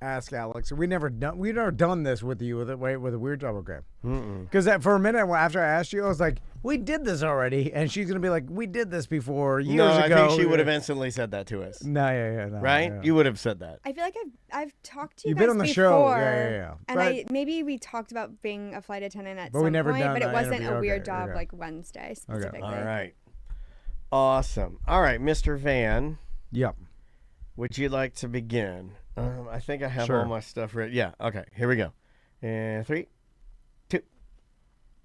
ask Alex. We've never done this with you with a weird job. Okay. Because for a minute after I asked you, I was like, we did this already, and she's gonna be like, we did this before years ago. I think she would have instantly said that to us. No, right? Yeah. You would have said that. I feel like I've talked to you You've guys been on the before, show, yeah. And maybe we talked about being a flight attendant at But some we never point, done but it that wasn't interview. a weird Okay, job okay. like Wednesday specifically. All right. Awesome. All right, Mr. Van. Yep. Would you like to begin? I think I have Sure. all my stuff ready. Yeah. Okay. Here we go. And 3, 2.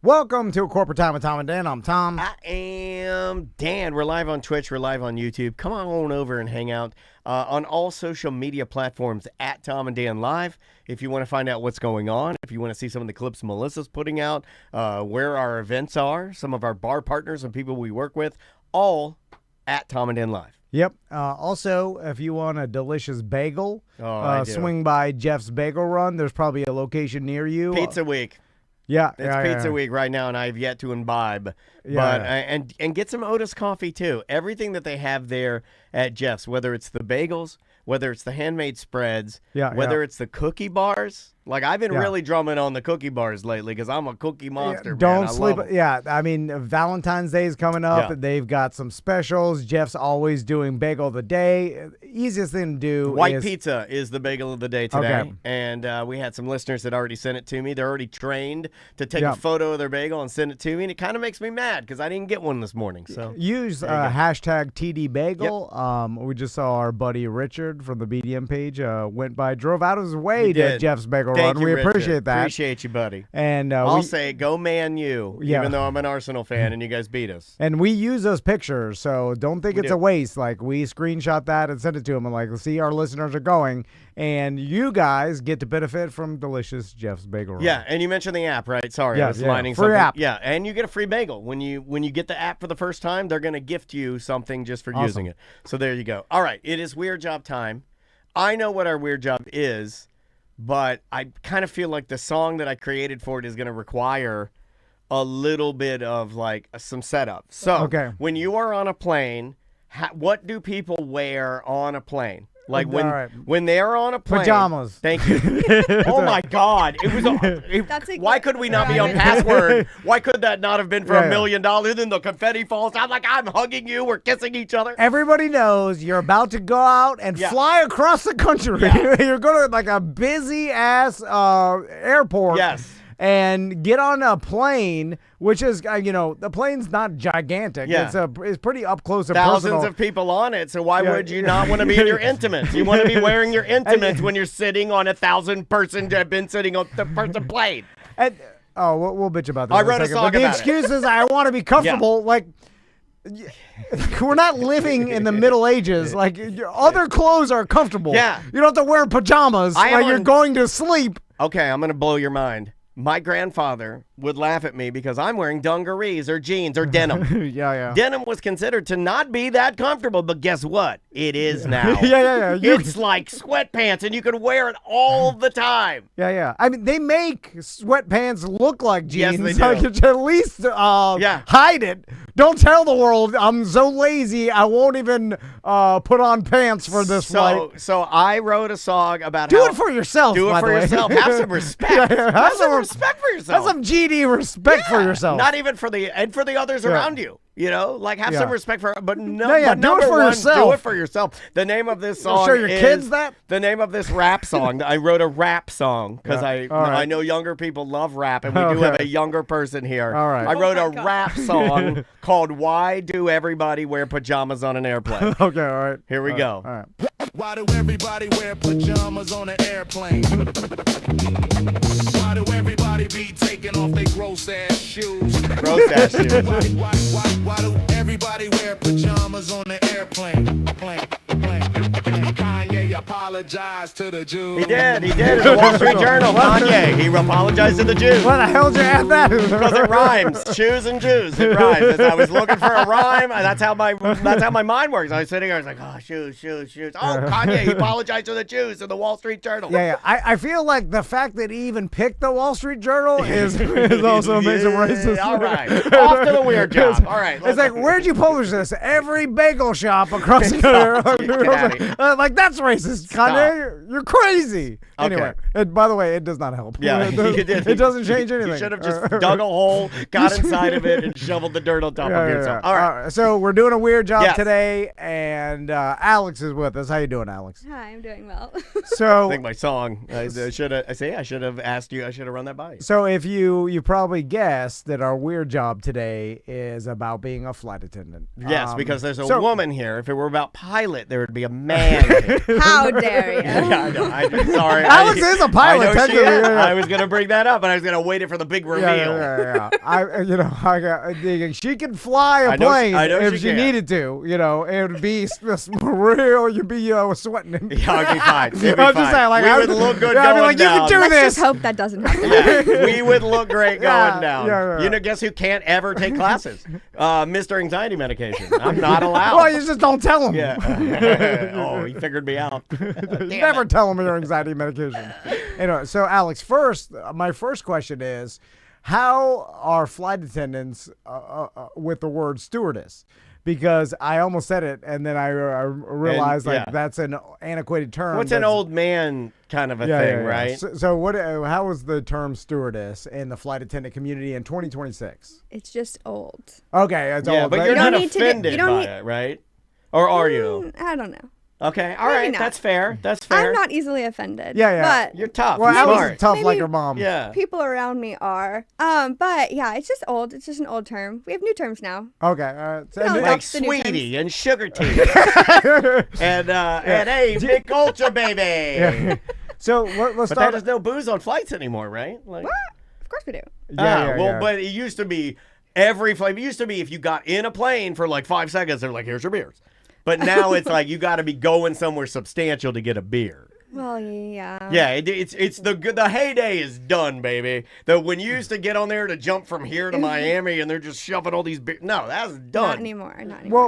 Welcome to Corporate Time with Tom and Dan. I'm Tom. I am Dan. We're live on Twitch. We're live on YouTube. Come on over and hang out on all social media platforms at Tom and Dan Live. If you want to find out what's going on, if you want to see some of the clips Melissa's putting out, where our events are, some of our bar partners and people we work with, all at Tom and Dan Live. Yep. Also, if you want a delicious bagel, I do. swing by Jeff's Bagel Run. There's probably a location near you. Pizza Week. Yeah. It's Pizza Week right now, and I've yet to imbibe. Yeah. And get some Otis coffee, too. Everything that they have there at Jeff's, whether it's the bagels, whether it's the handmade spreads, whether it's the cookie bars. Like, I've been really drumming on the cookie bars lately because I'm a cookie monster, man. Don't I sleep. love 'em. Yeah, I mean, Valentine's Day is coming up. Yeah. They've got some specials. Jeff's always doing bagel of the day. Easiest thing to do White is pizza is the bagel of the day today. Okay. And we had some listeners that already sent it to me. They're already trained to take a photo of their bagel and send it to me. And it kind of makes me mad because I didn't get one this morning. So use hashtag TD Bagel. We just saw our buddy Richard from the BDM page drove out of his way to Jeff's Bagel Thank Run. you, We Richard. appreciate that. Appreciate you, buddy. And I'll say go Man U, Yeah. even though I'm an Arsenal fan and you guys beat us. And we use those pictures, so don't think it's do. a waste. Like, we screenshot that and send it to them, and like, see, our listeners are going, and you guys get to benefit from delicious Jeff's Bagel Run. Yeah, and you mentioned the app, right? Sorry, I was lining free something. app. Yeah, and you get a free bagel. When you get the app for the first time, they're going to gift you something just for using it. So there you go. All right, it is Weird Job time. I know what our Weird Job is, but I kind of feel like the song that I created for it is going to require a little bit of like some setup. So when you are on a plane, what do people wear on a plane? Like when they're on a plane. Pajamas. Thank you. Oh my God! It was. Why could we not be on password? Why could that not have been for $1 million? Then the confetti falls out. Like, I'm hugging you. We're kissing each other. Everybody knows you're about to go out and fly across the country. Yeah. You're going to like a busy ass airport. Yes. And get on a plane, which is, the plane's not gigantic. Yeah. It's pretty up close and Thousands personal. of people on it, so why would you not want to be in your intimates? You want to be wearing your intimates when you're sitting on 1,000 person that have been sitting on the person plane. And, we'll bitch about this. I wrote a song but about the excuse is I want to be comfortable. Like, we're not living in the Middle Ages. Like, your other clothes are comfortable. Yeah. You don't have to wear pajamas while you're going to sleep. Okay, I'm going to blow your mind. My grandfather would laugh at me because I'm wearing dungarees or jeans or denim. Yeah. Denim was considered to not be that comfortable, but guess what? It is now. Yeah. It's like sweatpants, and you can wear it all the time. Yeah. I mean, they make sweatpants look like jeans. Yes, they So do. you should at least hide it. Don't tell the world I'm so lazy I won't even put on pants for this flight. So I wrote a song about Do it for yourself. Do it by for the way. yourself. Have some respect. Have some respect for yourself. Have some GD respect for yourself. Not even for the others around you. Like have some respect for. But do it for yourself. Do it for yourself. The name of this song. Show your kids that. The name of this rap song. I wrote a rap song because I know younger people love rap, and we do have a younger person here. All right. I wrote a rap song called "Why Do Everybody Wear Pajamas on an Airplane?" Okay, all right. Here we go. All right. Why do everybody wear pajamas on an airplane? Why do everybody be taking off their gross ass shoes? Gross ass shoes. Why do everybody wear pajamas on the airplane? Kanye apologized to the Jews. He did. In the Wall Street Journal, Kanye, he apologized to the Jews. Why the hell did you add that? Because it rhymes. Shoes and Jews. It rhymes. As I was looking for a rhyme, that's how my mind works. I was sitting there, I was like, oh, shoes. Oh, Kanye, he apologized to the Jews in the Wall Street Journal. Yeah. I feel like the fact that he even picked the Wall Street Journal is also amazing racist. All right. Off to the Weird Job. All right. It's like, where'd you publish this? Every bagel shop across the country. Like, that's racist. racist, Kanye. You're crazy. Anyway, by the way, it does not help. Yeah, you did. It doesn't change anything. You should have just dug a hole, got inside of it, and shoveled the dirt on top of yourself. All right. So we're doing a weird job today, and Alex is with us. How you doing, Alex? Hi, I'm doing well. So I think my song. I should have asked you. I should have run that by you. So if you probably guessed that our weird job today is about being a flight attendant. Yes, because there's a woman here. If it were about pilot, there would be a man here. How dare you? Yeah, I know. I'm sorry. Alex is a pilot, technically. I was gonna bring that up, but I was gonna wait it for the big reveal. She can fly a plane if she needed to. It would be real. You'd be sweating. Yeah, it'd be fine. It'd be I was fine. just saying, like, we would look good going I'd be like, down. you can do Let's this. just hope that doesn't happen. Yeah, we would look great going down. Yeah. You know, guess who can't ever take classes? Mr. Anxiety Medication. I'm not allowed. Well, you just don't tell him. Yeah. Oh, he figured me out. Never tell him your anxiety medication. Anyway, so Alex, my first question is, how are flight attendants with the word stewardess? Because I almost said it, and then I realized that's an antiquated term. What's an old man kind of a thing, right? So how is the term stewardess in the flight attendant community in 2026? It's just old. Okay, it's old. But you're not offended by need- it, right? Or are you? I don't know. Okay, all right, not. that's fair. That's fair. I'm not easily offended. Yeah. But You're tough. Well, You're Alex smart. is tough Maybe like her mom. Yeah. people around me are. But yeah, it's just old. It's just an old term. We have new terms now. Okay, all right. No, Like that's the new sweetie and sugar tea. and hey, Big Ultra baby. Yeah. So let's But start. there's no booze on flights anymore, right? Like, What? Of course we do. But it used to be every flight. It used to be if you got in a plane for like 5 seconds, they're like, here's your beers. But now it's like you got to be going somewhere substantial to get a beer. Well, yeah. Yeah, it's the heyday is done, baby. When you used to get on there to jump from here to Miami and they're just shoving all these beers. No, that's done. Not anymore.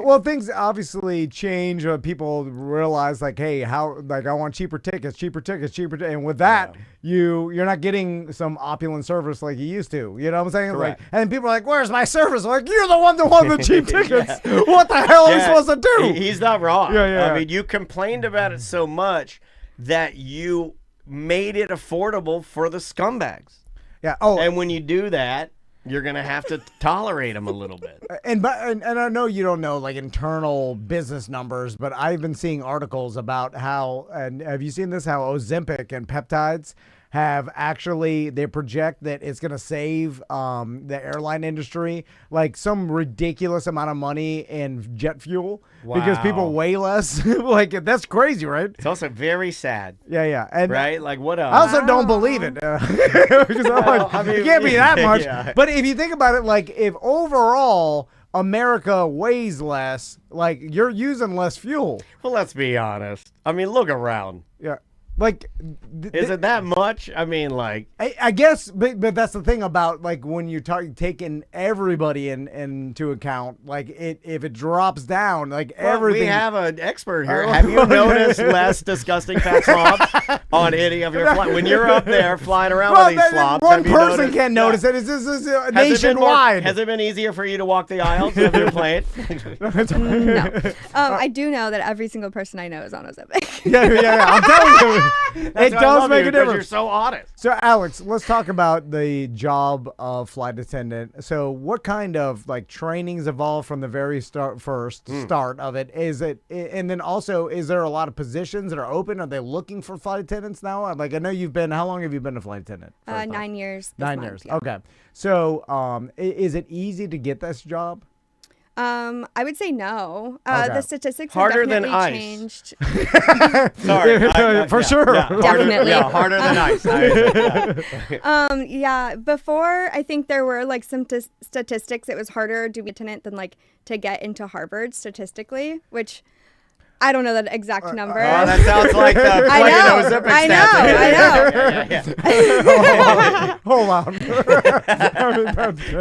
Well, things obviously change. People realize, like, hey, I want cheaper tickets, and with that, you're not getting some opulent service like you used to. You know what I'm saying? Correct. Like, and people are like, "Where's my service?" I'm like, you're the one that won the cheap tickets. What the hell are we supposed to do? He's not wrong. Yeah. I mean, you complained about it so much that you made it affordable for the scumbags. Yeah. Oh, And when you do that, you're gonna have to tolerate them a little bit. and I know you don't know like internal business numbers, but I've been seeing articles about how, and have you seen this? How Ozempic and peptides have actually, they project that it's going to save the airline industry like some ridiculous amount of money in jet fuel because people weigh less. Like, that's crazy, right? It's also very sad. Yeah. And Right? Like, what else? I also don't believe it because it can't be that much. Yeah. But if you think about it, like if overall America weighs less, like you're using less fuel. Well, let's be honest. I mean, look around. Yeah. Like, Is it that much? I mean, like, I guess, but that's the thing about like when you're taking everybody into account. Like, if it drops down, like everything. We have an expert here. Have you noticed less disgusting fat slobs on any of your flights? When you're up there flying around with these slobs, one have you person noticed? can't notice it. It's just Has nationwide. Has it been easier for you to walk the aisles of your plane? No. I do know that every single person I know is on Ozempic. Yeah. I'm telling you. It does make a difference. You're so honest. So, Alex, let's talk about the job of flight attendant. So, what kind of like trainings evolved from the very start of it? Is it, and then also, is there a lot of positions that are open? Are they looking for flight attendants now? Like, I know how long have you been a flight attendant? 9 years. 9 years. Yeah. Okay. So, is it easy to get this job? I would say no. Okay. The statistics Harder have than definitely ice. changed. Sorry. For sure. Definitely. Yeah, harder than ice. Before I think there were like some statistics. It was harder to be a lieutenant than like to get into Harvard statistically, which I don't know the exact number. Oh, that sounds like the I know. Hold on.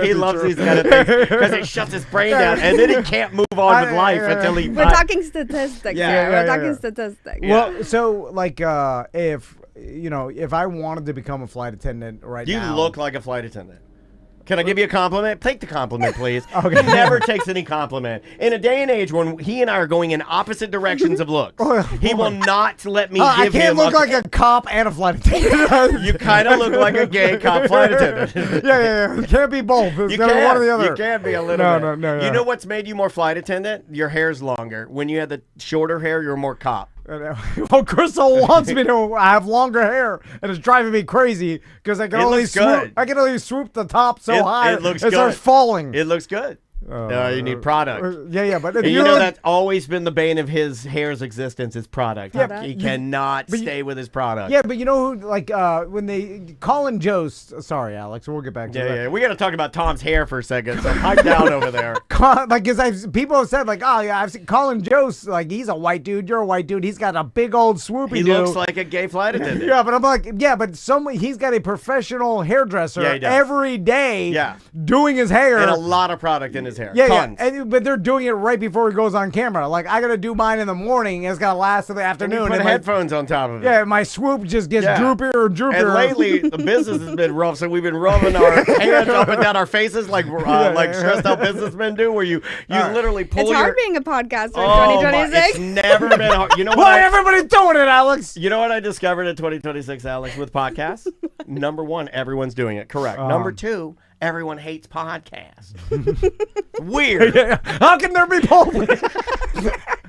He loves these kind of things because it shuts his brain down, and then he can't move on with life until he. We're talking statistics. We're talking statistics. Well, so like if I wanted to become a flight attendant right now. You look like a flight attendant. Can I give you a compliment? Take the compliment, please. Okay. He never takes any compliment. In a day and age when he and I are going in opposite directions of looks, he will not let me I give can't him look like a cop and a flight attendant. You kind of look like a gay cop flight attendant. yeah. It can't be both. It's You gotta be one or the can. other. You can be a little bit. No. You know what's made you more flight attendant? Your hair's longer. When you had the shorter hair, you're more cop. Well, Crystal wants me to have longer hair, and it's driving me crazy because I can It only looks good. swoop the top so high It looks it good. starts falling. It looks good. You need product. Yeah, but And you know that's always been the bane of his hair's existence is product. Yeah. He cannot stay with his product. Yeah, but you know who, like, when they Colin Jost. Sorry, Alex, we'll get back to that. Yeah. We got to talk about Tom's hair for a second. So pipe down over there. Like, because people have said, like, oh yeah, I've seen Colin Jost. Like, he's a white dude. You're a white dude. He's got a big old swoopy. He looks like a gay flight attendant. Yeah, but I'm like, yeah, but he's got a professional hairdresser Yeah, he does. every day. Yeah. Doing his hair. And a lot of product in his hair. Yeah, Tons. but they're doing it right before he goes on camera. Like, I gotta do mine in the morning, and it's gotta last till the And afternoon. you put and headphones on top of it. yeah, my swoop just gets Yeah. droopier and droopier. And lately, the business has been rough, so we've been rubbing our hands up and down our faces like stressed out businessmen do, where you literally pull It's your... hard being a podcaster in Oh, my, 2026. it's never been hard. You know what? Why everybody's doing it, Alex? You know what I discovered in 2026, Alex, with podcasts? Number one, everyone's doing it. Correct. Number two, everyone hates podcasts. Weird. How can there be both?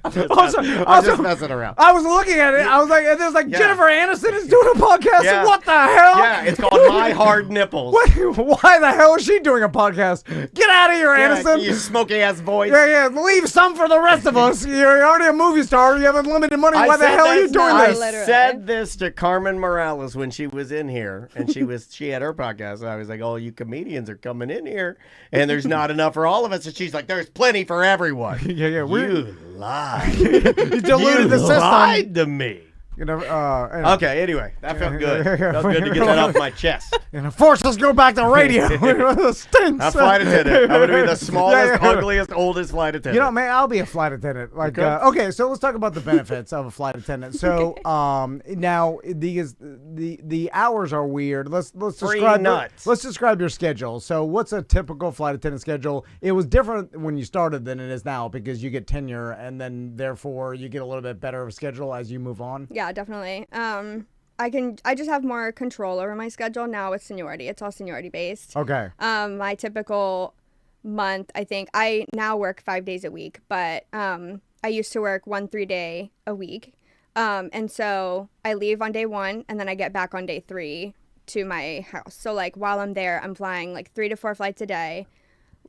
I'm just messing around. I was looking at it. I was like, and there's like Yeah. Jennifer Aniston is doing a podcast. Yeah. What the hell? Yeah, it's called My Hard Nipples. Why the hell is she doing a podcast? Get out of here, Yeah, Aniston. you smoky ass voice. Yeah, leave some for the rest of us. You're already a movie star. You have unlimited money. Why the said hell are you this- doing I this? Literally. said this to Carmen Morales when she was in here, and she had her podcast. And I was like, "Oh, you comedians are coming in here, and there's not enough for all of us." And she's like, "There's plenty for everyone." Yeah, You lied. You diluted the system. Lied to me. You know, anyway. Okay, anyway, that felt good. Felt good to get that off my chest. And force us go back to radio. The stinks. A flight attendant. I'm going to be the smallest, Yeah. ugliest, oldest flight attendant. You know, man, I'll be a flight attendant. Like, okay, so let's talk about the benefits of a flight attendant. So, now the hours are weird. Let's Free describe nuts. let's describe your schedule. So, what's a typical flight attendant schedule? It was different when you started than it is now because you get tenure, and then therefore you get a little bit better of a schedule as you move on. Yeah, definitely. I just have more control over my schedule now with seniority. It's all seniority based. Okay. My typical month, I think I now work 5 days a week, but I used to work 1 3-day a week. And so I leave on day 1 and then I get back on day 3 to my house. So like while I'm there, I'm flying like 3 to 4 flights a day,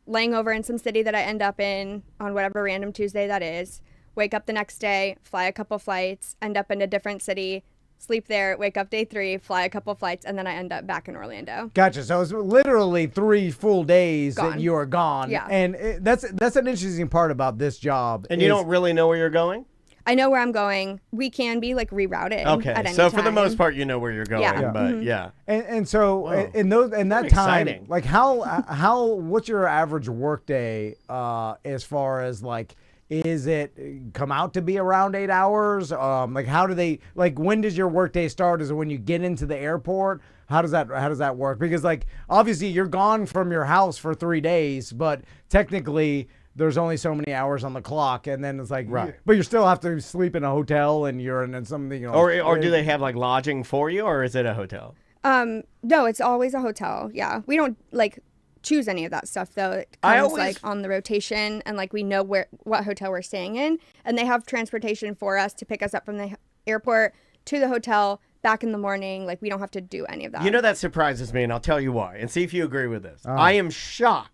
laying over in some city that I end up in on whatever random Tuesday that is. Wake up the next day, fly a couple flights, end up in a different city, sleep there, wake up day 3, fly a couple flights, and then I end up back in Orlando. Gotcha. So it's literally 3 full days that Gone. you are gone. Yeah. And that's an interesting part about this job. And you is- don't really know where you're going? I know where I'm going. We can be like rerouted. Okay, At any so for the time. most part, you know where you're going, Yeah. but yeah. And so Whoa. in that Very time, exciting. like how what's your average work day as far as like is it come out to be around 8 hours? Like how do they like when does your work day start? Is it when you get into the airport? How does that work? Because like obviously you're gone from your house for 3 days, but technically there's only so many hours on the clock, and then it's like, Right. but you still have to sleep in a hotel, and you're in something, you know. Or do they have like lodging for you, or is it a hotel? No, it's always a hotel. Yeah. We don't like choose any of that stuff though. It I comes always- like on the rotation and like we know what hotel we're staying in, and they have transportation for us to pick us up from the airport to the hotel back in the morning. Like we don't have to do any of that. You know, that surprises me, and I'll tell you why, and see if you agree with this. I am shocked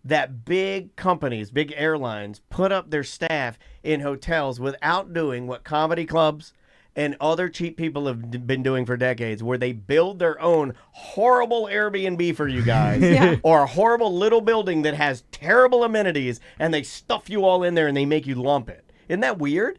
that big companies, big airlines, put up their staff in hotels without doing what comedy clubs and other cheap people have been doing for decades, where they build their own horrible Airbnb for you guys, Yeah. or a horrible little building that has terrible amenities, and they stuff you all in there and they make you lump it. Isn't that weird?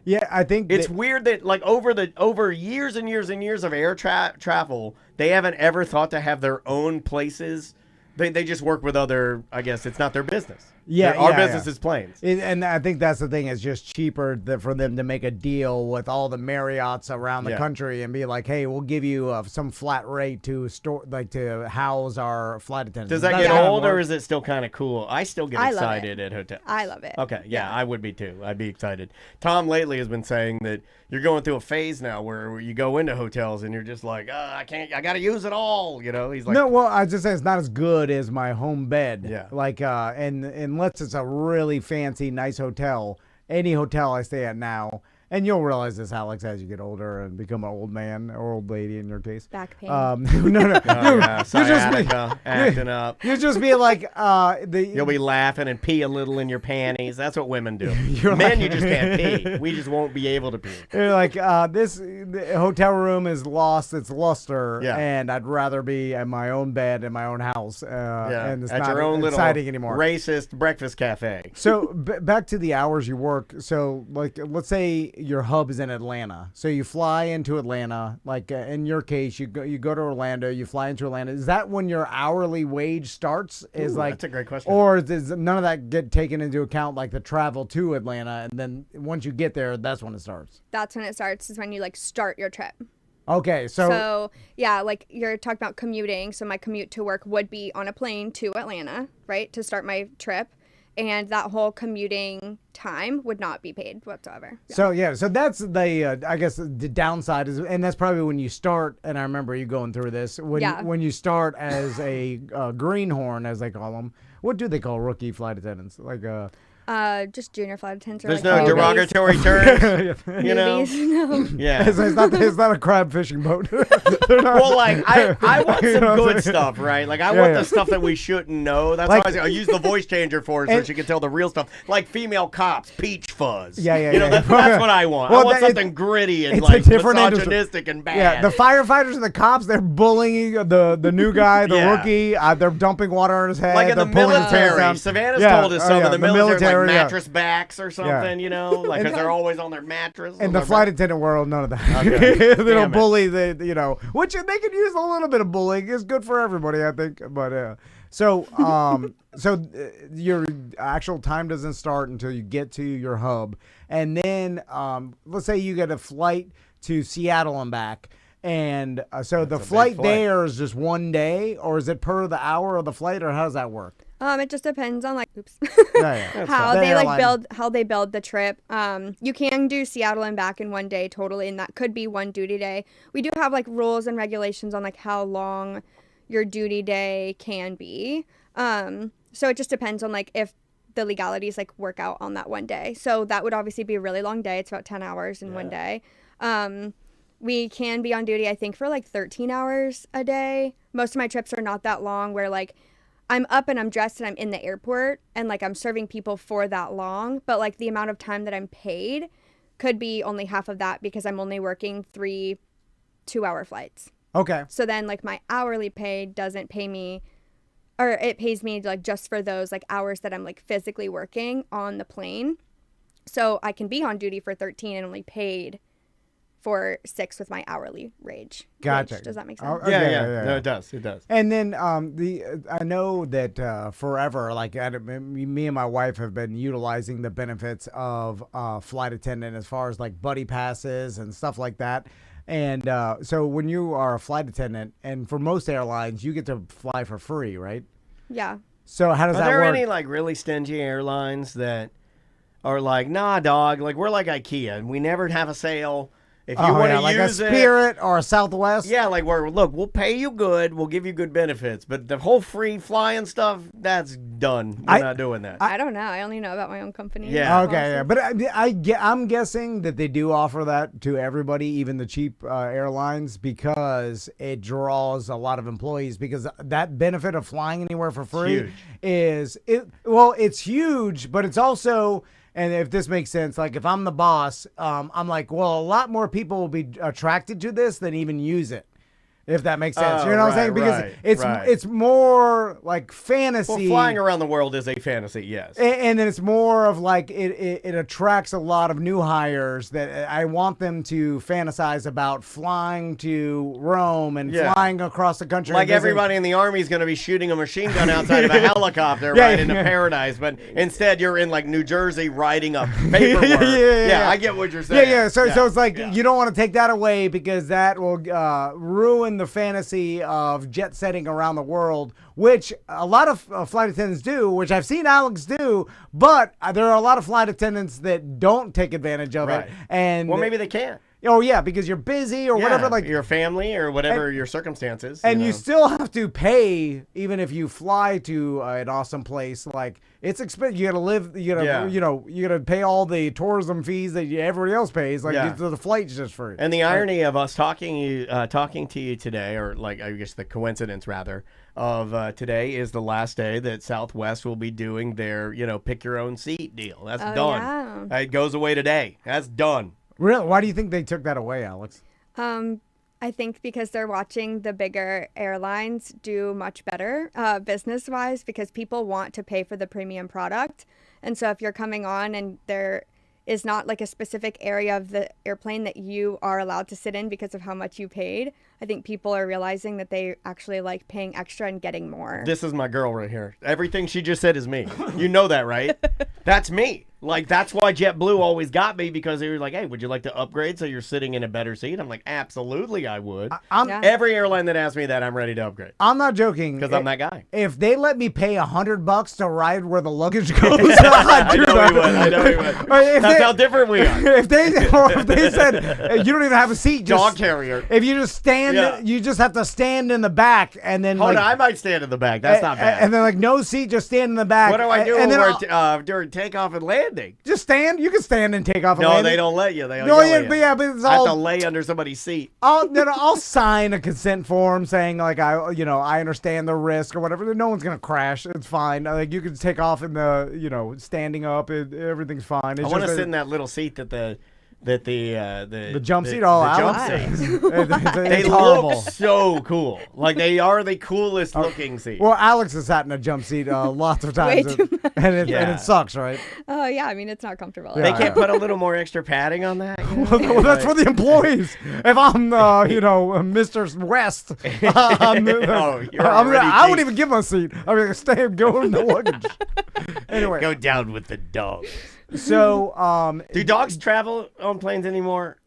Yeah, I think It's weird that like over years and years and years of air travel, they haven't ever thought to have their own places. They just work with other. I guess it's not their business. Yeah, Our yeah, business yeah. is planes. And I think that's the thing. It's just cheaper for them to make a deal with all the Marriotts around the Yeah. country and be like, "Hey, we'll give you some flat rate to store, like to house our flight attendants." Does that That's get how it old, or works. is it still kind of cool? I still get I love excited it. at hotels. I love it. Okay, yeah, Yeah. I would be too. I'd be excited. Tom lately has been saying that you're going through a phase now where you go into hotels and you're just like, I can't, I got to use it all. You know, he's like, No, well, I just say it's not as good as my home bed. Yeah. Like, and unless it's a really fancy, nice hotel, any hotel I stay at now, and you'll realize this, Alex, as you get older and become an old man or old lady in your case. Back pain. No. oh, yeah, just sciatica, acting up. You just be like, You'll be laughing and pee a little in your panties. That's what women do. You're Men, like- you just can't pee. We just won't be able to pee. You're like, the hotel room has lost its luster, Yeah. and I'd rather be at my own bed in my own house. Yeah, And it's at not your own little exciting anymore. racist breakfast cafe. So back to the hours you work. So like, let's say your hub is in Atlanta. So you fly into Atlanta. Like in your case, you go to Orlando. You fly into Atlanta. Is that when your hourly wage starts? Is Ooh, like that's a great question. Or does none of that get taken into account, like the travel to Atlanta, and then once you get there, that's when it starts? That's when it starts, is when you like start your trip. Okay, So yeah, like you're talking about commuting. So my commute to work would be on a plane to Atlanta, right, to start my trip. And that whole commuting time would not be paid whatsoever. Yeah. So that's the I guess the downside is, and that's probably when you start. And I remember you going through this when you start as a greenhorn, as they call them. What do they call rookie flight attendants? Like Just junior flight attendants. Or There's like no newbies. derogatory terms, you know? Newbies, no. Yeah. it's not a crab fishing boat. They're not- Well, like, I want You some know what I'm good saying? stuff, right? Like, I Yeah, want yeah. the stuff that we shouldn't know. That's Like- why I use the voice changer for her so And- she can tell the real stuff. Like female cops, peach fuzz. Yeah, You know, yeah. that's what I want. Well, I want that- something gritty and, it's a like, different industry. misogynistic and bad. Yeah, the firefighters and the cops, they're bullying the new guy, the Yeah. rookie. They're dumping water on his head. Like in the they're pulling his pants military. down. Savannah's Yeah, told us oh, some yeah, of the military, like yeah. mattress backs or something, you know? Like, because they're always on their mattress. In on the their flight back. attendant world, none of that. Okay. They Damn don't it. bully which they could use a little bit of bullying. It's good for everybody, I think. But so your actual time doesn't start until you get to your hub, and then let's say you get a flight to Seattle and back. And so the big flight flight. there is just one day, or is it per the hour of the flight, or how does that work? It just depends on like Yeah. how The they airline. build the trip. You can do Seattle and back in one day totally, and that could be one duty day. We do have like rules and regulations on like how long your duty day can be. So it just depends on like if the legalities like work out on that one day. So that would obviously be a really long day. It's about 10 hours in one day. We can be on duty, I think, for like 13 hours a day. Most of my trips are not that long where like I'm up and I'm dressed and I'm in the airport and like I'm serving people for that long. But like the amount of time that I'm paid could be only half of that because I'm only working 3 2-hour flights. Okay. So then like my hourly pay doesn't pay me, or it pays me like just for those like hours that I'm like physically working on the plane. So I can be on duty for 13 and only paid for 6 with my hourly wage. Gotcha. Does that make Oh, sense? Yeah. No, it does. It does. And then I know that forever, like me and my wife have been utilizing the benefits of flight attendant as far as like buddy passes and stuff like that. And so when you are a flight attendant, and for most airlines, you get to fly for free, right? Yeah. So how does Are that there work? any like really stingy airlines that are like, nah, dog, like we're like IKEA and we never have a sale. If you want to like a use it, Spirit or a Southwest? yeah, like we'll pay you good, we'll give you good benefits, but the whole free flying stuff, that's done. We're not doing that. I don't know. I only know about my own company. Yeah. Okay, yeah. But I'm guessing that they do offer that to everybody, even the cheap airlines, because it draws a lot of employees. Because that benefit of flying anywhere for free it's huge, but it's also, and if this makes sense, like if I'm the boss, I'm like, well, a lot more people will be attracted to this than even use it. If that makes sense. Oh, You know what I'm saying? Because it's more like fantasy. Well, flying around the world is a fantasy, yes. And then it's more of like it attracts a lot of new hires that I want them to fantasize about flying to Rome and flying across the country. Like everybody in the Army is going to be shooting a machine gun outside of a helicopter into paradise. But instead, you're in like New Jersey riding a paperwork. Yeah, I get what you're saying. So it's like you don't want to take that away because that will ruin the fantasy of jet setting around the world, which a lot of flight attendants do, which I've seen Alex do, but there are a lot of flight attendants that don't take advantage of it. And well, maybe they can't. Oh yeah, because you're busy or whatever, like your family or whatever your circumstances. And you still have to pay even if you fly to an awesome place. Like it's expensive. You gotta live. You gotta you gotta pay all the tourism fees that everybody else pays. Like the flight's just free. And the irony of us talking to you today, or like I guess the coincidence rather of today is the last day that Southwest will be doing their pick your own seat deal. That's done. Yeah. It goes away today. That's done. Really? Why do you think they took that away, Alex? I think because they're watching the bigger airlines do much better business-wise because people want to pay for the premium product. And so if you're coming on and there is not like a specific area of the airplane that you are allowed to sit in because of how much you paid, I think people are realizing that they actually like paying extra and getting more. This is my girl right here. Everything she just said is me. You know that, right? That's me. Like, that's why JetBlue always got me, because they were like, hey, would you like to upgrade so you're sitting in a better seat? I'm like, absolutely, I would. Every airline that asks me that, I'm ready to upgrade. I'm not joking. Because I'm that guy. If they let me pay $100 to ride where the luggage goes, I'd do that. I know we would. That's how different we are. If they said, you don't even have a seat. Dog carrier. If you just stand, you just have to stand in the back. And then Hold on, I might stand in the back. That's not bad. And then like no seat, just stand in the back. What do I do during takeoff and landing? Just stand. You can stand and take off. No, they don't let you. They but it's all. I have to lay under somebody's seat. I'll sign a consent form saying like I understand the risk or whatever. No one's gonna crash. It's fine. Like you can take off in the standing up. Everything's fine. I want to sit in that little seat that the jump seat. Jump seats. They look so cool. Like they are the coolest looking seat. Well, Alex has sat in a jump seat lots of times, and it sucks, right? Oh yeah, I mean it's not comfortable. They can't put a little more extra padding on that. Well, that's for the employees. If I'm Mr. West, I wouldn't even give him a seat. I mean, go in the luggage. Anyway, go down with the dogs. So, do dogs travel on planes anymore?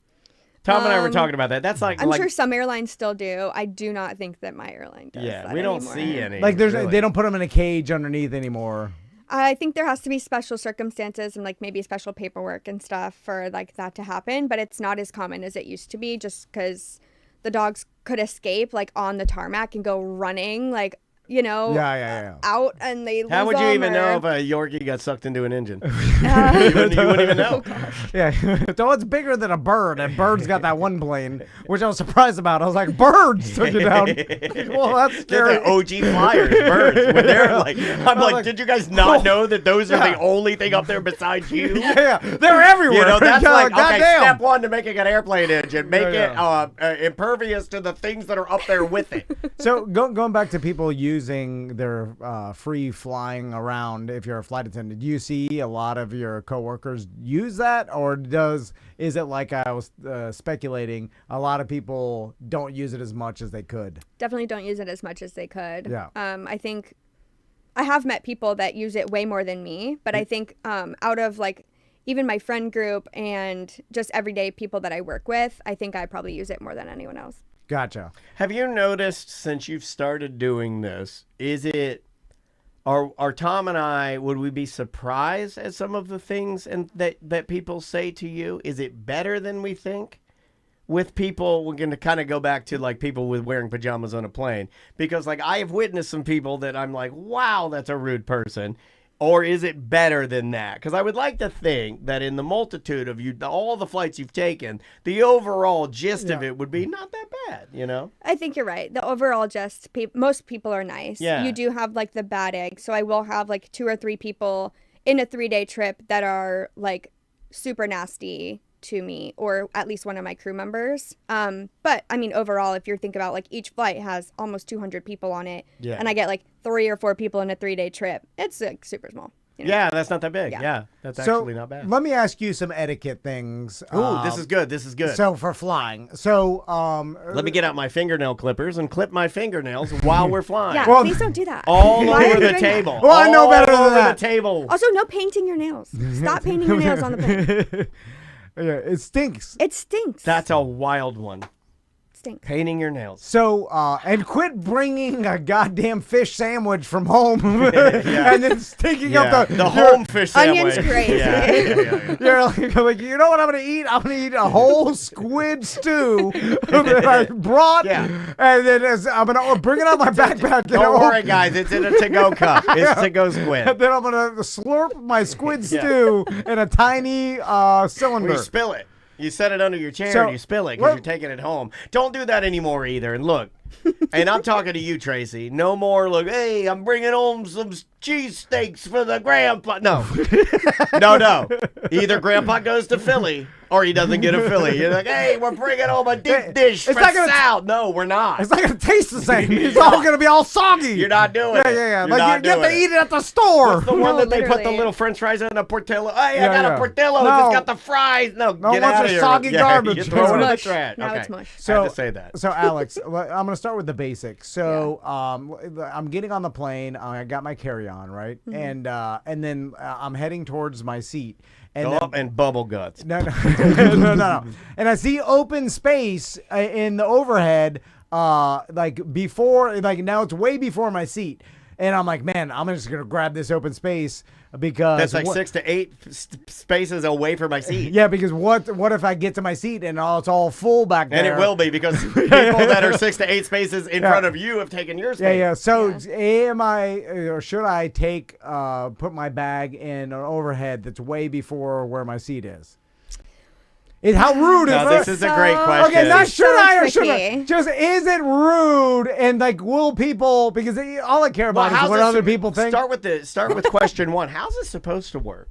Tom and I were talking about that. That's like I'm sure some airlines still do. I do not think that my airline does. Yeah, we don't see any. Like they don't put them in a cage underneath anymore. I think there has to be special circumstances and like maybe special paperwork and stuff for like that to happen, but it's not as common as it used to be just because the dogs could escape like on the tarmac and go running like out and they lose How would you even know if a Yorkie got sucked into an engine? You wouldn't even know. So it's bigger than a bird, and birds got that one plane, which I was surprised about. I was like, birds took it down. Well, that's scary. The OG flyers, birds. When they're like, I'm like, did you guys not know that those are the only thing up there besides you? Yeah, they're everywhere. That's like, okay, step one to making an airplane engine, make it impervious to the things that are up there with it. So going back to people using their free flying around, if you're a flight attendant, do you see a lot of your coworkers use that, or is it like I was speculating, a lot of people don't use it as much as they could? Definitely don't use it as much as they could. Yeah. I think I have met people that use it way more than me, but I think out of like even my friend group and just everyday people that I work with, I think I probably use it more than anyone else. Gotcha. Have you noticed since you've started doing this, are Tom and I, would we be surprised at some of the things that people say to you? Is it better than we think? With people, we're going to kind of go back to like people with wearing pajamas on a plane. Because like I have witnessed some people that I'm like, wow, that's a rude person. Or is it better than that? Because I would like to think that in the multitude of all the flights you've taken, the overall gist of it would be not that bad, I think you're right. The overall gist, most people are nice. Yeah. You do have like the bad egg. So I will have like 2 or 3 people in a 3-day trip that are like super nasty to me, or at least one of my crew members. But I mean, overall, if you're thinking about like each flight has almost 200 people on it, Yeah. and I get like 3 or 4 people in a 3-day trip, it's like super small. You know? Yeah, that's not that big. Yeah. Yeah, that's So actually not bad. let me ask you some etiquette things. Ooh, this is good. This is good. So for flying. So Let me get out my fingernail clippers and clip my fingernails while we're flying. Yeah, Well, please don't do that. All Why are over you the doing that? table. Well, I know better All than over that. the table. Also, no painting your nails. Stop painting your nails on the plane. yeah, it stinks. It stinks. That's a wild one. Stinks. Painting your nails. So and quit bringing a goddamn fish sandwich from home and then sticking up the home fish sandwich. Onions crazy. Yeah. You're like, you know what I'm gonna eat? I'm gonna eat a whole squid stew that I brought, and then I'm gonna bring it out of my backpack. Don't worry, guys. It's in a to-go cup. It's to-go squid. And then I'm gonna slurp my squid stew in a tiny cylinder. When you spill it. You set it under your chair So, and you spill it because you're taking it home. Don't do that anymore either. And look, and I'm talking to you, Tracy. No more, look, hey, I'm bringing home some cheesesteaks for the grandpa. No. No. Either grandpa goes to Philly or he doesn't get a Philly. You're like, hey, we're bringing home a deep dish for Sal. No, we're not. It's not gonna taste the same. It's all gonna be all soggy. You're not doing it. Yeah. You're Like not you have to doing eat it at the store. The one that they put the literally. little French fries in a Portillo. Hey, Yeah, I got yeah. a Portillo. No. It's got the fries. No, No get one wants out a of here. soggy garbage. You throw it in the Mush. trash. Now Okay. it's mush. I had to say that. So Alex, I'm gonna start with the basics. So I'm getting on the plane. I got my carry-on, right, Mm-hmm. and then I'm heading towards my seat. And Go then, up and bubble guts. no. And I see open space in the overhead, like before, like now it's way before my seat. And I'm like, man, I'm just gonna grab this open space because That's like 6 to 8 spaces away from my seat. Yeah, because what if I get to my seat and it's all full back there? And it will be because people that are 6 to 8 spaces in front of you have taken your space. Yeah. So, am I or should I put my bag in an overhead that's way before where my seat is? How rude Now, is this is a great question. Okay, not should I or should I? tricky. Just is it rude and like will people? Because all I care about is what other people think. Start with question 1. How's this supposed to work?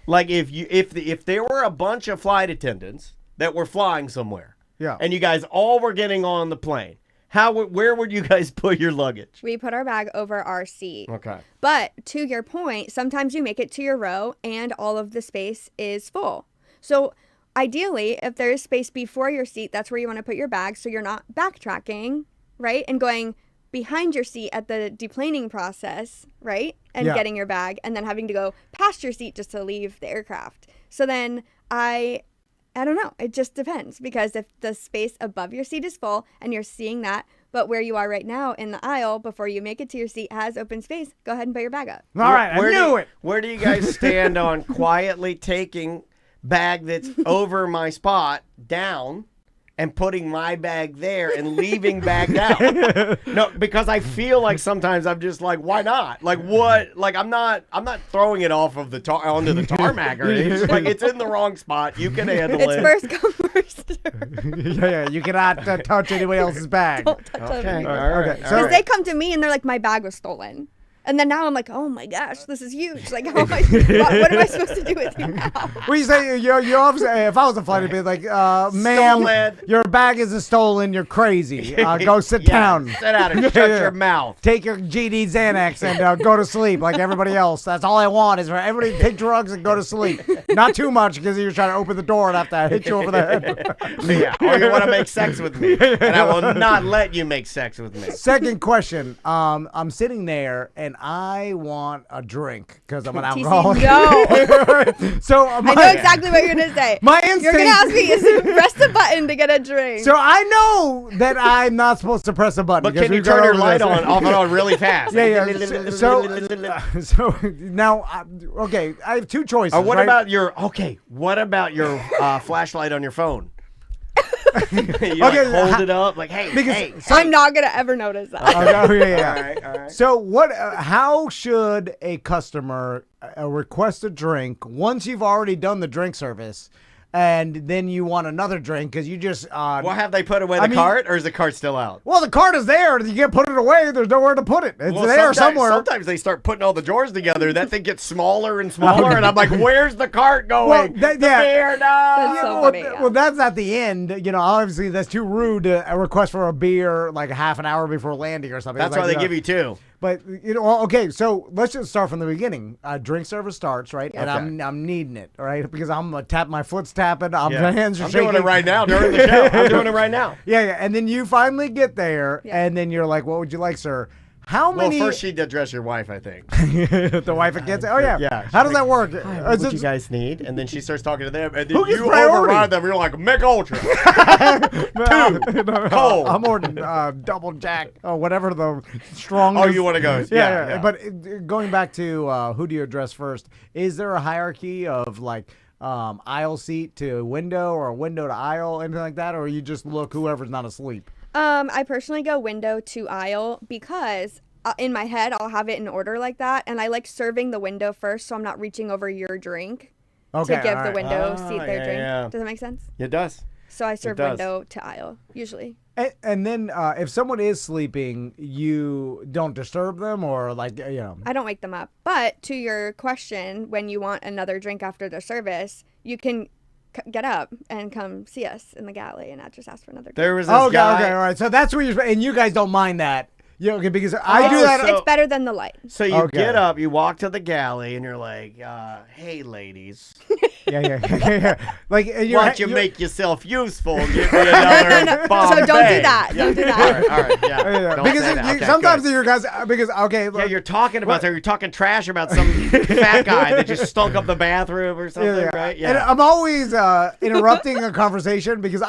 Like if there were a bunch of flight attendants that were flying somewhere, and you guys all were getting on the plane, where would you guys put your luggage? We put our bag over our seat. Okay. But to your point, sometimes you make it to your row and all of the space is full. So ideally, if there is space before your seat, that's where you want to put your bag so you're not backtracking, right? And going behind your seat at the deplaning process, right? And getting your bag and then having to go past your seat just to leave the aircraft. So then I don't know. It just depends, because if the space above your seat is full and you're seeing that, but where you are right now in the aisle before you make it to your seat has open space, go ahead and put your bag up. All right, I knew it. Where do you guys stand on quietly taking bag that's over my spot down and putting my bag there and leaving bag down? No, because I feel like sometimes I'm just like, why not? Like what? Like I'm not throwing it off of the onto the tarmac or anything. It's just like it's in the wrong spot. You can handle It's it. first come, first serve. Yeah. You cannot touch anybody else's bag. Don't touch Okay. them. All right. Okay, All so- Because right. they come to me and they're like, my bag was stolen. And then now I'm like, oh my gosh, this is huge. Like, how am what am I supposed to do with you now? Well, you say you obviously. If I was a flight, it'd be like, ma'am, Stolen. your bag isn't stolen. You're crazy. Go sit Yeah, down. Sit down and shut your mouth. Take your GD Xanax and go to sleep like everybody else. That's all I want is for everybody to take drugs and go to sleep. Not too much because you're trying to open the door and have to hit you over the head. Yeah, or you want to make sex with me, and I will not let you make sex with me. Second question. I'm sitting there and I want a drink because I'm an TC, alcoholic. no. So I know exactly what you're going to say. My You're going to ask me, is it press the button to get a drink? So I know that I'm not supposed to press a button. But because can you we've gone turn your over light this. off and on really fast? Yeah. So now, okay, I have two choices. What right? about your flashlight on your phone? You hold it up like, hey, Because hey. I'm not going to ever notice that. Yeah. All right. So what? How should a customer request a drink once you've already done the drink service? and then you want another drink because you just. Well, have they put away the cart, or is the cart still out? Well, the cart is there. You can't put it away. There's nowhere to put it. It's there somewhere. Sometimes they start putting all the drawers together. That thing gets smaller and smaller, and I'm like, "Where's the cart going?" Well, the beer, no. That's so funny, yeah. Well, that's at the end. You know, obviously that's too rude to request for a beer like half an hour before landing or something. That's why they give you 2. But you know, okay. So let's just start from the beginning. Drink service starts, right? And Okay. I'm needing it, right? Because I'm my foot's tapping. My hands are I'm shaking. doing it right now during the show. I'm doing it right now. Yeah. And then you finally get there, Yeah. and then you're like, "What would you like, sir?" How Well, many? first she'd address your wife, I think. The wife and kids. Oh yeah. Yeah. How does that work? What do you guys need? And then she starts talking to them, and then Who gets you priority? override them. You're like, Mick Ultra. Cold. I'm ordering double jack or whatever the strongest. Oh, you want to go? Yeah. But going back to who do you address first? Is there a hierarchy of like aisle seat to window or window to aisle, anything like that, or you just look whoever's not asleep? I personally go window to aisle because in my head I'll have it in order like that, and I like serving the window first, so I'm not reaching over your drink to give the alright. window seat their yeah, drink. yeah. Does that make sense? It does. So I serve does. window to aisle usually. And then if someone is sleeping, you don't disturb them, or like you know. I don't wake them up. But to your question, when you want another drink after the service, you can get up and come see us in the galley and not just ask for another drink. There was this Okay, guy. all right. So that's what you're, and you guys don't mind that. Yeah, okay, because I do that. so- It's better than the light. So you Okay. get up, you walk to the galley, and you're like, "Hey, ladies, yeah. Like you're, why don't you make yourself useful? And give me another So Bombay." don't do that. Yeah. Don't do that. All right, yeah. Yeah, Don't because say that. Okay, sometimes good. your guys, because okay, Yeah, look, you're talking about you're talking trash about some fat guy that just stunk up the bathroom or something, right? And I'm always interrupting a conversation because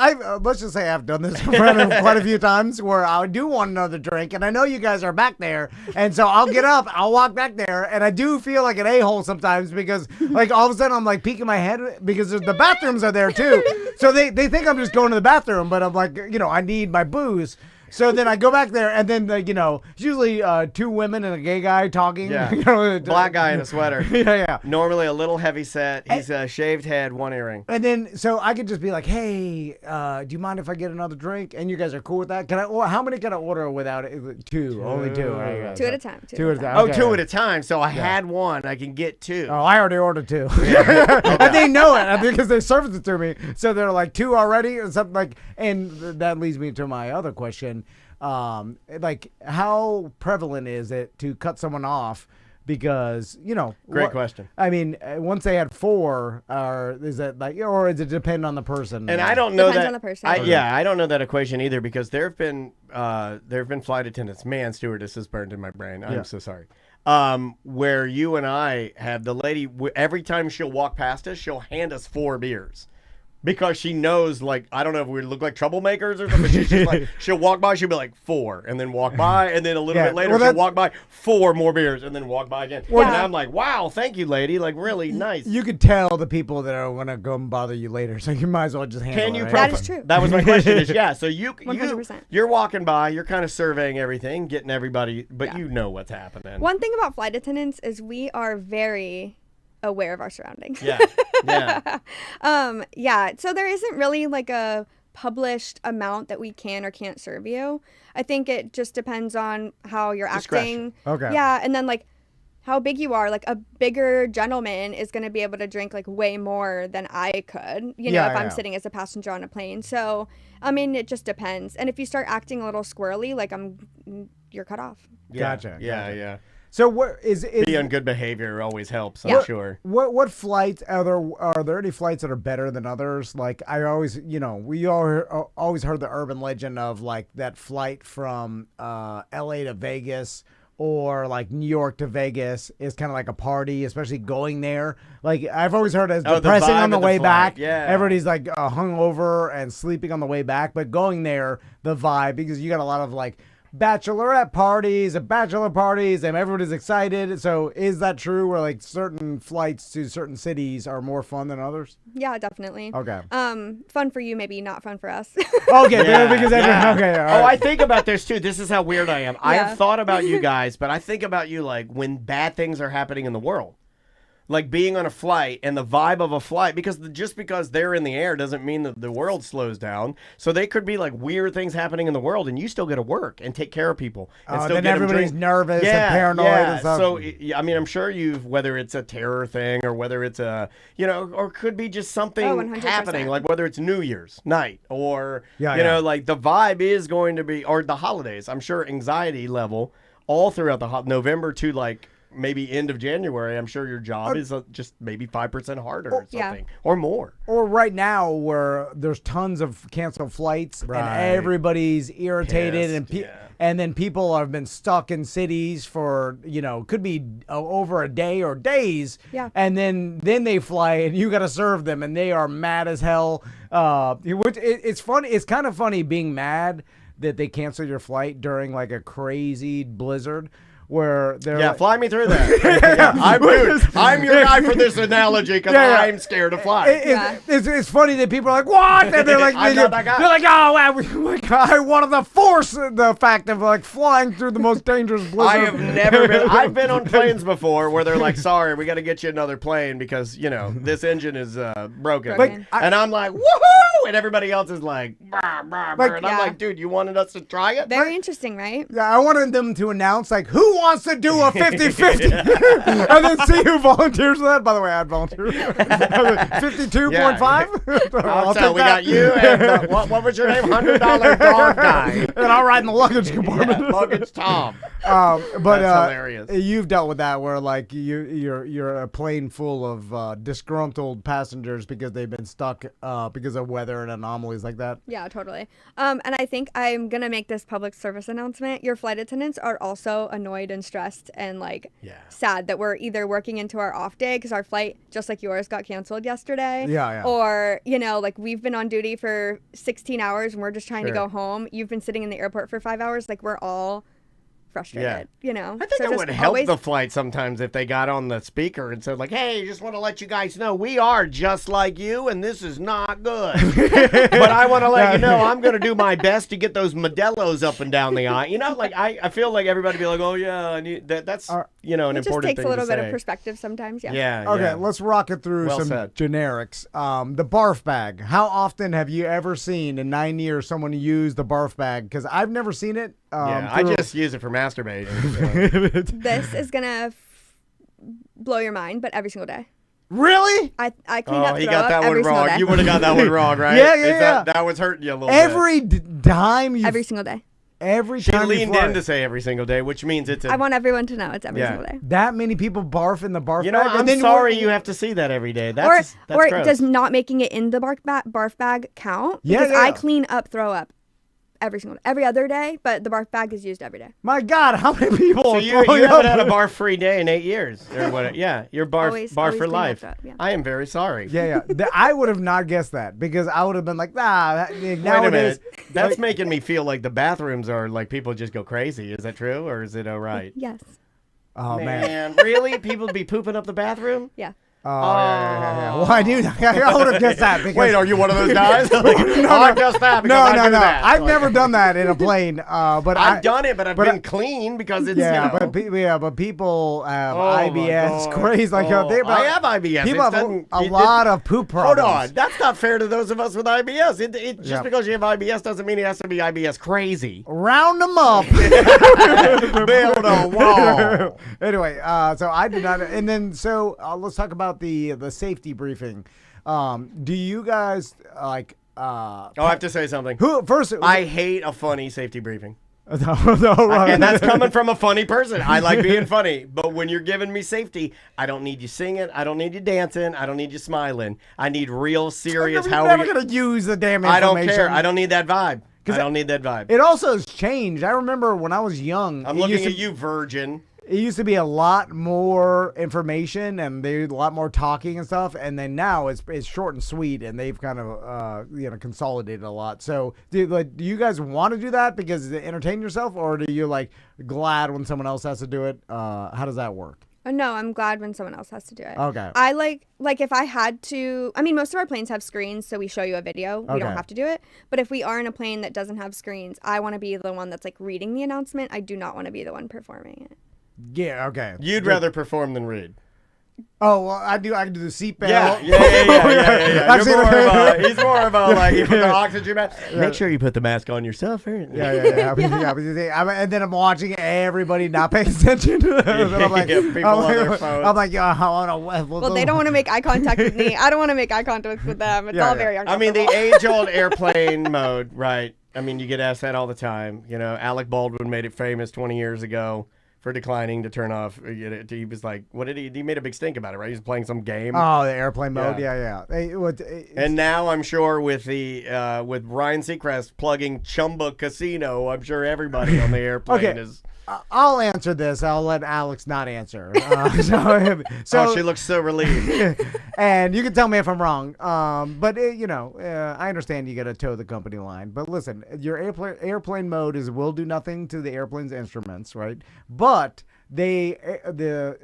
let's just say I've done this quite a few times where I do want another drink, and I know you guys are back there, and so I'll get up, I'll walk back there, and I do feel like an a-hole sometimes because like all of a sudden I'm like peeking my head because the bathrooms are there too, so they think I'm just going to the bathroom, but I'm like, you know, I need my booze. So then I go back there, and then you know, it's usually 2 women and a gay guy talking. Yeah. You know, Black guy in a sweater. yeah. Normally a little heavy set. He's a shaved head, 1 earring. And then, so I could just be like, "Hey, do you mind if I get another drink?" And you guys are cool with that. Can I? Or how many can I order without it? 2, only 2. Right, 2 at a time. 2 at a time. Oh, Okay. 2 at a time. So I had 1. I can get 2. Oh, I already ordered 2. And they know it because they serviced it to me. So they're like 2 already, or something like. And that leads me to my other question. Like, how prevalent is it to cut someone off? Because, you know, Great question. I mean, once they had 4, or is that like, or does it depend on the person? And I don't know Depends that. on the person. I don't know that equation either because there have been flight attendants. Man, stewardess is burned in my brain. I'm so sorry. Where you and I have the lady every time she'll walk past us, she'll hand us 4 beers. Because she knows, like, I don't know if we look like troublemakers or something. She's just like, she'll walk by, she'll be like 4, and then walk by, and then a little bit later, she'll walk by 4 more beers, and then walk by again. And I'm like, wow, thank you, lady. Like, really nice. You could tell the people that are going to go and bother you later, so you might as well just handle Can you it. That is true. That was my question. Is so 100%. you're walking by, you're kind of surveying everything, getting everybody, but you know what's happening. One thing about flight attendants is we are very aware of our surroundings. Yeah. Yeah. So there isn't really like a published amount that we can or can't serve you. I think it just depends on how you're Discretion. acting. Okay. Yeah, and then like how big you are. Like a bigger gentleman is going to be able to drink like way more than I could, you know, if I'm sitting as a passenger on a plane. So, I mean, it just depends. And if you start acting a little squirrely, like you're cut off. Gotcha. Yeah. So what is Be on good behavior always helps, I'm Yeah. sure. What flights are there any flights that are better than others? Like I always, you know, we all always heard the urban legend of like that flight from LA to Vegas or like New York to Vegas is kind of like a party, especially going there. Like I've always heard as the depressing vibe on the of the way flight, back. yeah. Everybody's like hungover and sleeping on the way back, but going there, the vibe, because you got a lot of like bachelorette parties and bachelor parties and everybody's excited. So is that true where like certain flights to certain cities are more fun than others? Yeah, definitely. Okay. Fun for you, maybe not fun for us. Okay, Yeah, because yeah. okay. All Oh, right. I think about this too. This is how weird I am. I Yeah. have thought about you guys, but I think about you like when bad things are happening in the world. like being on a flight and the vibe of a flight, because just because they're in the air doesn't mean that the world slows down. So they could be like weird things happening in the world, and you still get to work and take care of people. And still then get 'em everybody's drink. nervous and paranoid and stuff. So I mean, I'm sure whether it's a terror thing or whether it's a or could be just something 100%. happening, like whether it's New Year's night or Yeah. like the vibe is going to be, or the holidays. I'm sure anxiety level all throughout the November to like maybe end of January. I'm sure your job is just maybe 5% harder or something or more. Or right now where there's tons of canceled flights and everybody's irritated Pissed, and then people have been stuck in cities for, could be over a day or days. Yeah. And then they fly and you got to serve them and they are mad as hell. It's funny. It's kind of funny being mad that they canceled your flight during like a crazy blizzard. Where they're fly me through that. I'm your guy for this analogy because I'm scared of flying. It's funny that people are like, what? And they're like, I'm not that guy. they're like, I wanted to force the fact of like flying through the most dangerous blizzard. I have never been. I've been on planes before where they're like, sorry, we got to get you another plane because this engine is broken. And I'm like, woohoo! And everybody else is like, brr, brr, brr. And I'm like, dude, you wanted us to try it? Very interesting, right? Yeah, I wanted them to announce like, who wants to do a 50-50 and then see who volunteers for that. By the way, I'd volunteer. 52.5. So we got you and what was your name? $100 dog guy. And I'll ride in the luggage compartment. Luggage Tom. But that's hilarious. You've dealt with that where like you're a plane full of disgruntled passengers because they've been stuck because of weather and anomalies like that. Yeah, totally. And I think I'm gonna make this public service announcement. Your flight attendants are also annoyed and stressed and like sad that we're either working into our off day because our flight, just like yours, got canceled yesterday. Yeah. Or like we've been on duty for 16 hours and we're just trying to go home. You've been sitting in the airport for 5 hours. Like we're all frustrated, I think it would help the flight sometimes if they got on the speaker and said like, hey, just want to let you guys know we are just like you and this is not good. But I want to let you know I'm going to do my best to get those Modelo's up and down the aisle. Like I feel like everybody be like, oh yeah, I need that. That's an it important just takes thing a little to bit say. of perspective sometimes. Okay, let's rock it through some generics. The barf bag. How often have you ever seen in 9 years someone use the barf bag? Because I've never seen it. I just use it for masturbating. This is gonna blow your mind, but every single day. Really? I cleaned up he throw got up that every one single wrong. day. You would have got that one wrong, right? Yeah. That was hurting you a little Every bit. time you. Every single day. Every She time leaned you fly. in to say every single day, which means it's I want everyone to know it's every single day. That many people barf in the barf bag? I'm sorry you have to see that every day. That's gross. Does not making it in the barf bag count? Yeah, Because yeah. I clean up throw up every other day, but the barf bag is used every day. My God, how many people So are you throwing haven't up? had a barf-free day in 8 years. Or what? Yeah, you're barf for clean life. up, yeah. I am very sorry. Yeah. I would have not guessed that because I would have been like, Wait a nowadays. minute. That's making me feel like the bathrooms are like people just go crazy. Is that true or is it all right? Yes. Oh, man. Really? People be pooping up the bathroom? Yeah. Oh, yeah. Well, I would have guessed that. Because, Wait, are you one of those guys? I guessed that because I do that. I've never done that in a plane. But I've done it, but I've been clean because it's but people have IBS. God. Crazy like I have IBS. People have a lot of poop problems. Hold on, that's not fair to those of us with IBS. Just because you have IBS doesn't mean it has to be IBS crazy. Round them up. Build a wall. Anyway, so I did not, and then let's talk about the safety briefing. Do you guys like? I have to say something. Who first? I hate a funny safety briefing. No, right. And that's coming from a funny person. I like being funny, but when you're giving me safety, I don't need you singing. I don't need you dancing. I don't need you smiling. I need real serious. You're never gonna use the damn information. I don't care. I don't need that vibe. I don't need that vibe. It also has changed. I remember when I was young. I'm looking at you, virgin. It used to be a lot more information and they a lot more talking and stuff, and then now it's short and sweet, and they've kind of consolidated a lot. So do you guys want to do that because to entertain yourself, or do you like glad when someone else has to do it? How does that work? No, I'm glad when someone else has to do it. Okay. I like if I had to. I mean, most of our planes have screens, so we show you a video. We don't have to do it. But if we are in a plane that doesn't have screens, I want to be the one that's like reading the announcement. I do not want to be the one performing it. Yeah, okay. You'd rather perform than read. Oh, well, I can do the seatbelt. Yeah. I've seen it. He's more of a like you put the oxygen mask. Make sure you put the mask on yourself. Yeah. And then I'm watching everybody not paying attention. And I'm like, people on their phones. I'm like, I want to. Well, they don't want to make eye contact with me. I don't want to make eye contact with them. It's all very I mean, uncomfortable. the age-old airplane mode, right? I mean, you get asked that all the time. You know, Alec Baldwin made it famous 20 years ago for declining to turn off. He was like, what did he made a big stink about it, right? He was playing some game. Oh, the airplane mode. Yeah. And now I'm sure with with Ryan Seacrest plugging Chumba Casino, I'm sure everybody on the airplane is. I'll answer this. I'll let Alex not answer. So she looks so relieved. And you can tell me if I'm wrong. But I understand you got to toe the company line. But listen, your airplane mode will do nothing to the airplane's instruments, right? But I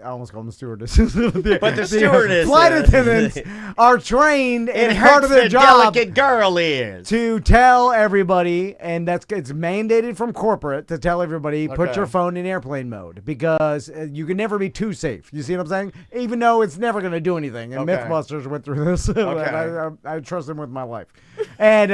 almost call them stewardesses. But the stewardess, flight attendants are trained It and part of their the job delicate girl is. to tell everybody, and it's mandated from corporate to tell everybody, put your phone in airplane mode because you can never be too safe. You see what I'm saying? Even though it's never going to do anything. And Mythbusters went through this. And I trust them with my life. And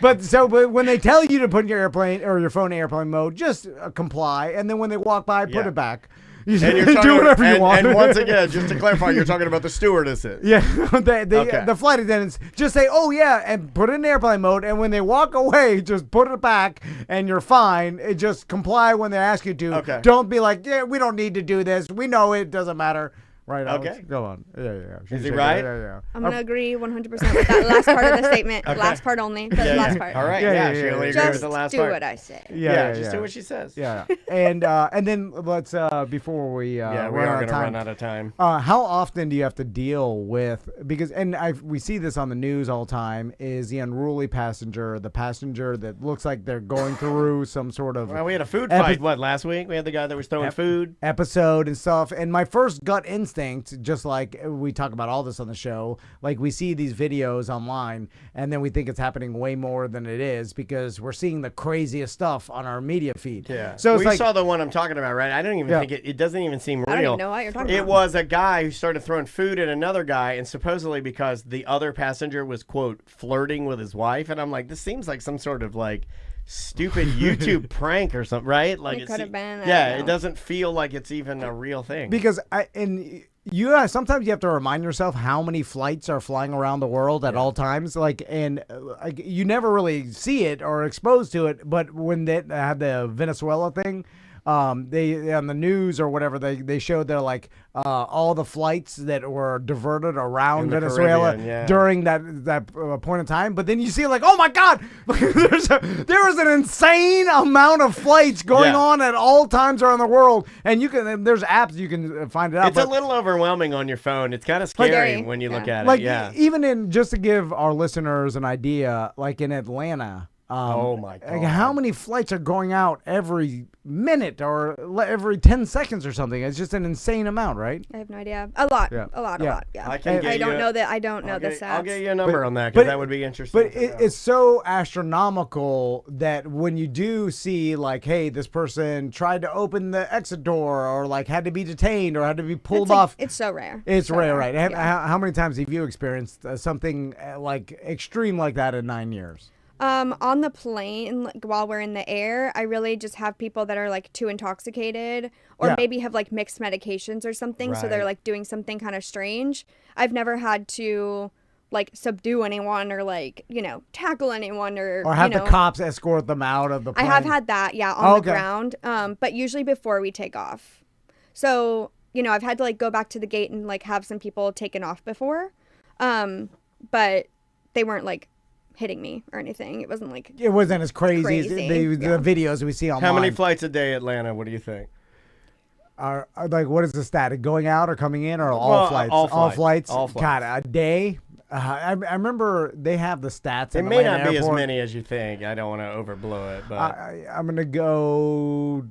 but when they tell you to put your airplane or your phone in airplane mode, just comply. And then when they walk by, put it back. You do whatever you want. And once again, just to clarify, you're talking about the stewardesses. Yeah, the flight attendants just say, "Oh yeah," and put it in airplane mode. And when they walk away, just put it back, and you're fine. Just comply when they ask you to. Okay. Don't be like, "Yeah, we don't need to do this. We know it doesn't matter." Right. Alex? Okay. Go on. Yeah. Is he right? Yeah. I'm going to agree 100% with that last part of the statement. Last part only. The last part. All right. Yeah, She only agreed Just with the last do part. what I say. Yeah. Just do what she says. Yeah. And then let's before we we are going to run out of time. How often do you have to deal with we see this on the news all the time is the unruly passenger, the passenger that looks like they're going through some sort of Well, we had a food fight last week. We had the guy that was throwing food episode and stuff. And my first gut instinct, just like we talk about all this on the show, like we see these videos online and then we think it's happening way more than it is because we're seeing the craziest stuff on our media feed. Yeah. So it's we saw the one I'm talking about, right? I don't even think it doesn't even seem real. I don't even know what you're talking about. It was a guy who started throwing food at another guy, and supposedly because the other passenger was, quote, flirting with his wife. And I'm like, this seems like some sort of like stupid YouTube prank or something, right? Like It could have been. It doesn't feel like it's even a real thing. Because sometimes you have to remind yourself how many flights are flying around the world at all times. You never really see it or exposed to it. But when they had the Venezuela thing, they on the news or whatever they showed they're like all the flights that were diverted around Venezuela during that point in time. But then you see like, oh my God, there was an insane amount of flights going on at all times around the world, and there's apps you can find it out. It's a little overwhelming on your phone. It's kind of scary when you look at it. Even just to give our listeners an idea, like in Atlanta. Oh my God! Like how many flights are going out every minute or every 10 seconds or something? It's just an insane amount, right? I have no idea. A lot. Yeah. A lot. Yeah. I don't know that. I don't know the stats. I'll get you a number on that because that would be interesting. But it's so astronomical that when you do see like, hey, this person tried to open the exit door or like had to be detained or had to be pulled off. It's so rare. It's so rare, right? How many times have you experienced something like extreme like that in 9 years? On the plane, like, while we're in the air, I really just have people that are like too intoxicated or maybe have like mixed medications or something. So they're like doing something kind of strange. I've never had to like subdue anyone or like, tackle anyone or have the cops escort them out of the plane. I have had that. Yeah. On the ground. But usually before we take off. So, I've had to like go back to the gate and like have some people taken off before. But they weren't like hitting me or anything. It wasn't like it wasn't as crazy. As the videos we see online. How many flights a day, Atlanta? What do you think? Are like, what is the stat? Going out or coming in or all flights? All flights. God, a day. I remember they have the stats. It may not be as many as you think. I don't want to overblow it, but I'm gonna go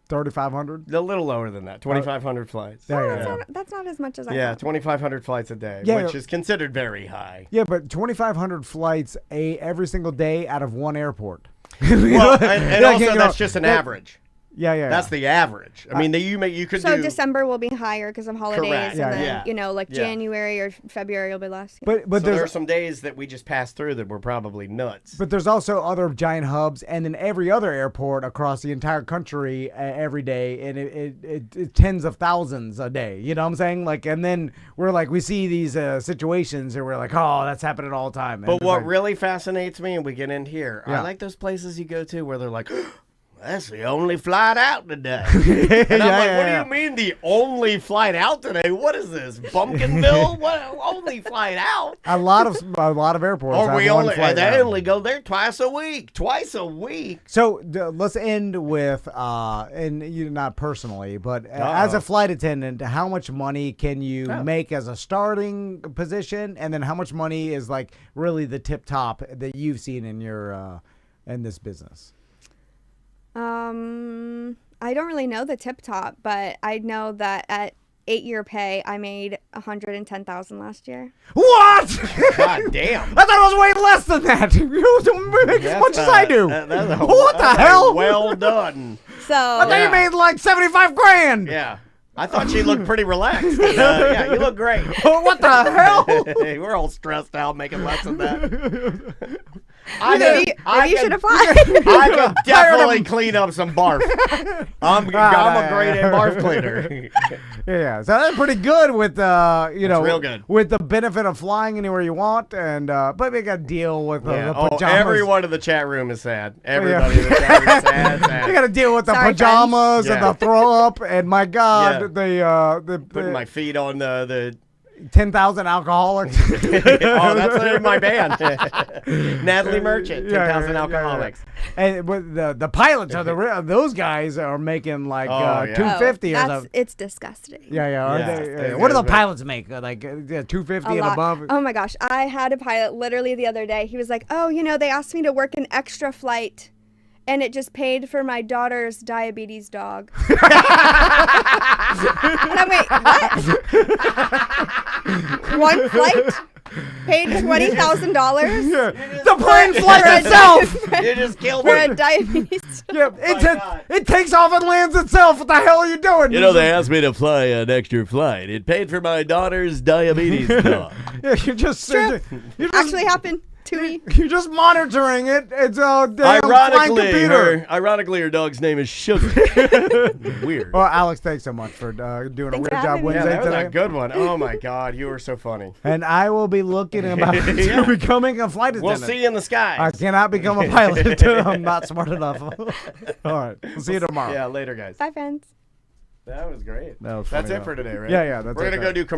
3,500. A little lower than that. 2,500 flights. That's not as much as I thought. 2,500 flights a day, which is considered very high. Yeah, but 2,500 flights every single day out of one airport. Well, and also that's just an average. Yeah. That's the average. I mean, you could So do. December will be higher because of holidays, Correct. and then Yeah. like Yeah. January or February will be less. Yeah. But so there are there's some days that we just passed through that were probably nuts. but there's also other giant hubs, and then every other airport across the entire country every day, and it tens of thousands a day. You know what I'm saying? Like, and then we see these situations, and we're like, oh, that's happening all the time. And But it's what like, really fascinates me, and we get in here, Yeah. I like those places you go to where they're like, that's the only flight out today. And I'm like, what do you mean the only flight out today? What is this, Bumpkinville? What only flight out? a lot of airports. Or have we one only flight they out. only go there twice a week. Twice a week. So let's end with, and you not personally, but as a flight attendant, how much money can you make as a starting position, and then how much money is like really the tip top that you've seen in your in this business? I don't really know the tip top, but I know that at 8-year pay, I made $110,000 last year. What? God damn. I thought it was way less than that. You don't make as much as I do. What the hell? Well done. So I thought you made like 75 grand. Yeah. I thought she looked pretty relaxed. Yeah, you look great. What the hell? Hey, we're all stressed out making less than that. maybe you should apply. I could definitely clean up some barf. I'm a great barf cleaner. Yeah, so that's pretty good with real good. with the benefit of flying anywhere you want, and but we got to deal with the Oh, pajamas. everyone in the chat room is sad. Everybody in the chat room is sad. We got to deal with the Sorry, pajamas friends. and the throw up, and my God, Yeah. the Putting my feet on the 10,000 alcoholics. oh, that's the name of my band. Natalie Merchant, 10,000 Alcoholics. And but the pilots are those guys are making like Oh, yeah. 250 or that's, something. it's disgusting. Yeah. Are Yeah, they, it what do is, the man. pilots make? Like 250 A and lot. above? Oh my gosh, I had a pilot literally the other day. He was like, "Oh, they asked me to work an extra flight, and it just paid for my daughter's diabetes dog." And I'm like, what? One flight paid $20,000 The plane flies itself. You just killed for a me. diabetes dog. Yeah, it takes off and lands itself. What the hell are you doing? They asked me to fly an extra flight. It paid for my daughter's diabetes dog. Yeah, you're just Actually happened to me. You're just monitoring it. It's a damn flying computer. Ironically, her dog's name is Sugar. Weird. Well, Alex, thanks so much for doing Thanks a for weird job having me. Yeah, Wednesday that was today. a good one. Oh my God, you were so funny. And I will be looking about Yeah. to becoming a flight attendant. We'll see you in the I skies. cannot become a pilot. I'm not smart enough. All right. We'll see you tomorrow. Yeah, later, guys. Bye, friends. That was great. That was That's funny, it for today, right? Yeah, that's We're it, gonna go right. do